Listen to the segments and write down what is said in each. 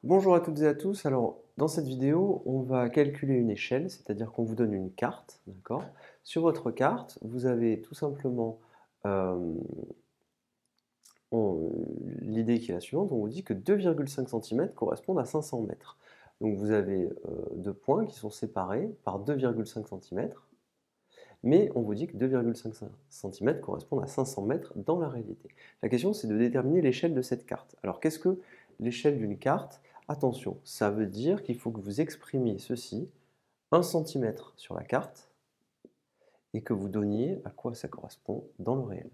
Bonjour à toutes et à tous. Alors, dans cette vidéo, on va calculer une échelle, c'est-à-dire qu'on vous donne une carte, d'accord? Sur votre carte, vous avez tout simplement euh, on- l'idée qui est la suivante, on vous dit que 2,5 cm correspondent à 500 mètres. Donc vous avez deux points qui sont séparés par 2,5 cm, mais on vous dit que 2,5 cm correspondent à 500 mètres dans la réalité. La question, c'est de déterminer l'échelle de cette carte. Alors, qu'est-ce que l'échelle d'une carte? Attention, ça veut dire qu'il faut que vous exprimiez ceci, 1 centimètre sur la carte, et que vous donniez à quoi ça correspond dans le réel.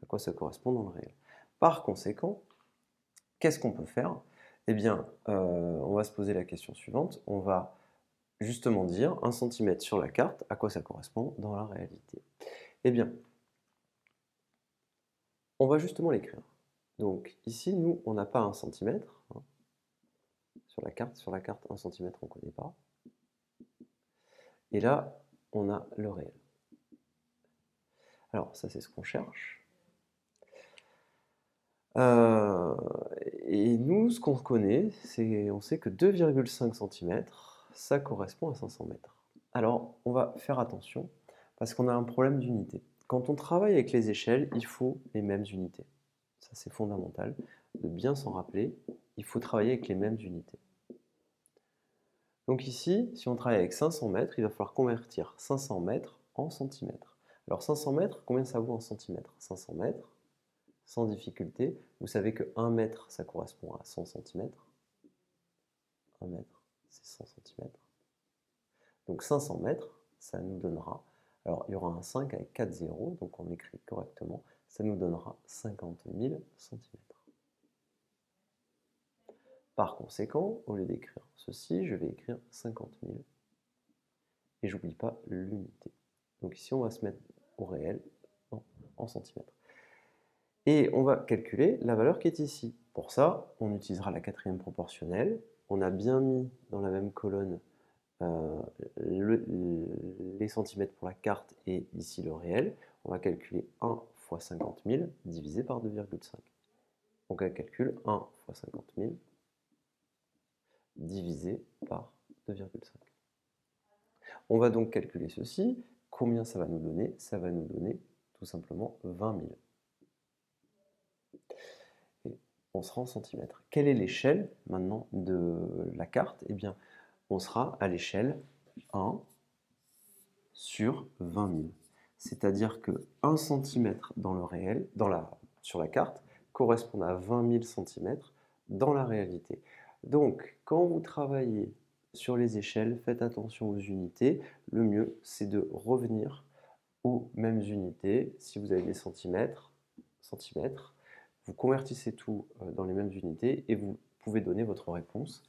À quoi ça correspond dans le réel. Par conséquent, qu'est-ce qu'on peut faire? Eh bien, on va se poser la question suivante. On va justement dire 1 centimètre sur la carte, à quoi ça correspond dans la réalité. Eh bien, on va justement l'écrire. Donc ici, nous, on n'a pas 1 centimètre hein, sur la carte. Sur la carte, 1 centimètre, on ne connaît pas. Et là, on a le réel. Alors ça, c'est ce qu'on cherche. Euh, et nous, ce qu'on connaît, c'est on sait que 2,5 cm, ça correspond à 500 mètres. Alors, on va faire attention, parce qu'on a un problème d'unité. Quand on travaille avec les échelles, il faut les mêmes unités. Ça, c'est fondamental de bien s'en rappeler. Il faut travailler avec les mêmes unités. Donc ici, si on travaille avec 500 mètres, il va falloir convertir 500 mètres en centimètres. Alors 500 mètres, combien ça vaut en centimètres? 500 mètres, sans difficulté. Vous savez que 1 mètre, ça correspond à 100 centimètres. 1 mètre, c'est 100 centimètres. Donc 500 mètres, ça nous donnera, alors il y aura un 5 avec 4 zéros, donc on écrit correctement, ça nous donnera 50 000 centimètres. Par conséquent, au lieu d'écrire ceci, je vais écrire 50 000. Et j'oublie pas l'unité. Donc ici, on va se mettre au réel en centimètres. Et on va calculer la valeur qui est ici. Pour ça, on utilisera la quatrième proportionnelle. On a bien mis dans la même colonne euh, les centimètres pour la carte et ici le réel. On va calculer 1 fois 50 000 divisé par 2,5. Donc elle calcule 1 fois 50 000 divisé par 2,5. On va donc calculer ceci. Combien ça va nous donner? Ça va nous donner tout simplement 20 000. Et on sera en centimètres. Quelle est l'échelle maintenant de la carte? Eh bien, on sera à l'échelle 1 sur 20 000. C'est-à-dire que 1 cm dans le réel, sur la carte, correspond à 20 000 cm dans la réalité. Donc, quand vous travaillez sur les échelles, faites attention aux unités. Le mieux, c'est de revenir aux mêmes unités. Si vous avez des centimètres, vous convertissez tout dans les mêmes unités et vous pouvez donner votre réponse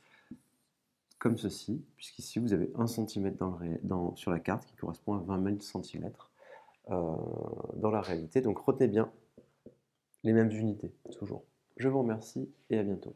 comme ceci, puisqu'ici vous avez 1 cm sur la carte qui correspond à 20 000 cm dans la réalité. Donc retenez bien les mêmes unités, toujours. Je vous remercie et à bientôt.